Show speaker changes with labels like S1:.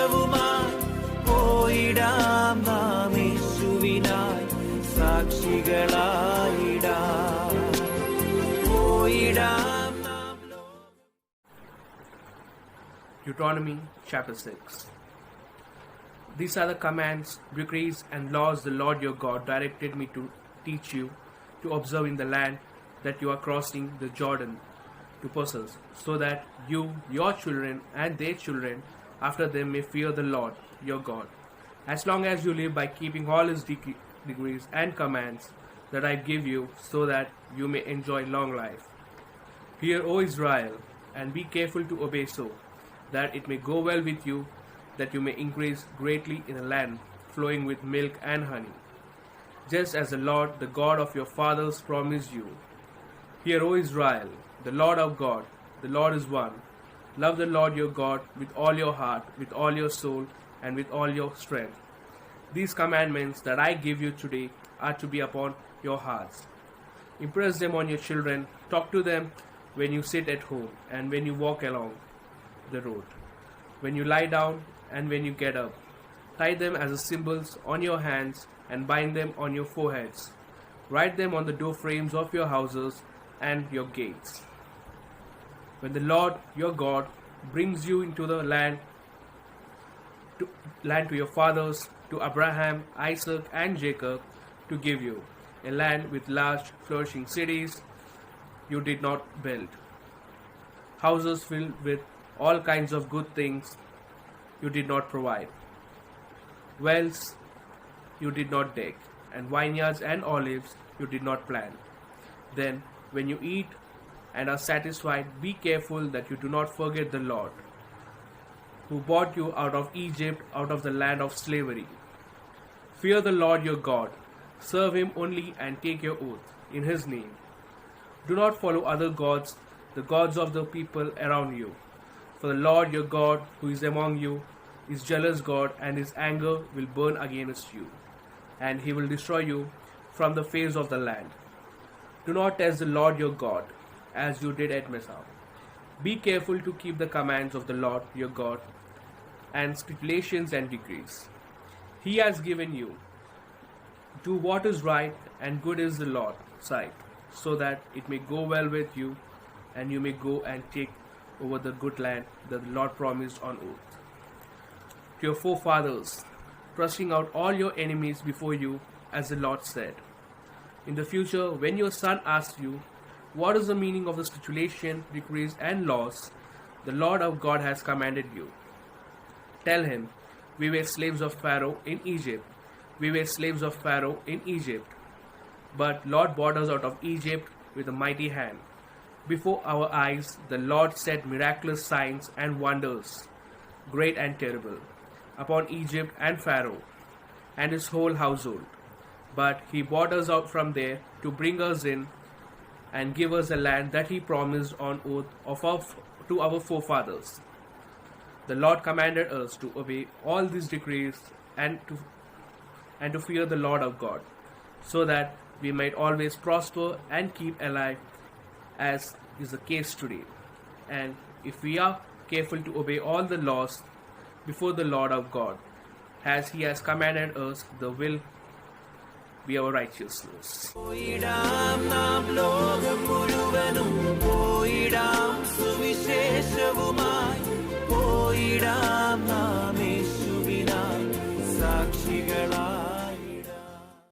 S1: സാക്ഷ്യവുമായി പോയിടാം നാം യേശുവിനായി സാക്ഷികളായിടാം പോയിടാം.
S2: Deuteronomy chapter 6. These are the commands, decrees, and laws the Lord your God directed me to teach you to observe in the land that you are crossing the Jordan to possess, so that you, your children, and their children after them may fear the Lord your God, as long as you live by keeping all his decrees and commands that I give you, so that you may enjoy long life. Hear, O Israel, and be careful to obey so, that it may go well with you, that you may increase greatly in a land flowing with milk and honey, just as the Lord, the God of your fathers, promised you. Hear, O Israel, the Lord our God, the Lord is one. Love the Lord your God with all your heart, with all your soul, and with all your strength. These commandments that I give you today are to be upon your hearts. Impress them on your children, talk to them when you sit at home and when you walk along the road, when you lie down and when you get up. Tie them as symbols on your hands and bind them on your foreheads. Write them on the door frames of your houses and your gates. When the Lord your God brings you into the land to your fathers, to Abraham, Isaac, and Jacob, to give you a land with large flourishing cities you did not build, houses filled with all kinds of good things you did not provide, wells you did not dig, and vineyards and olives you did not plant. Then, when you eat and are satisfied, be careful that you do not forget the Lord, who brought you out of Egypt, out of the land of slavery. Fear the Lord your God, serve him only, and take your oath in his name. Do not follow other gods, the gods of the people around you. For the Lord your God, who is among you, is jealous God, and his anger will burn against you, and he will destroy you from the face of the land. Do not test the Lord your God, as you did at Messah. Be careful to keep the commands of the Lord your God, and stipulations and decrees he has given you. Do what is right and good is the Lord's sight, so that it may go well with you, and you may go and take over the good land that the Lord promised on oath to your forefathers, thrusting out all your enemies before you, as the Lord said. In the future, when your son asks you, what is the meaning of the stipulation, decrees, and laws the Lord our God has commanded you? Tell him, we were slaves of Pharaoh in Egypt. We were slaves of Pharaoh in Egypt. But Lord brought us out of Egypt with a mighty hand. Before our eyes, the Lord set miraculous signs and wonders, great and terrible, upon Egypt and Pharaoh and his whole household. But he brought us out from there to bring us in and give us a land that he promised on oath to our forefathers. The Lord commanded us to obey all these decrees and to fear the Lord our God, so that we might always prosper and keep alive, as is the case today. And if we are careful to obey all the laws before the Lord our God, as he has commanded us, the will be our righteousness.
S1: പോയിടാം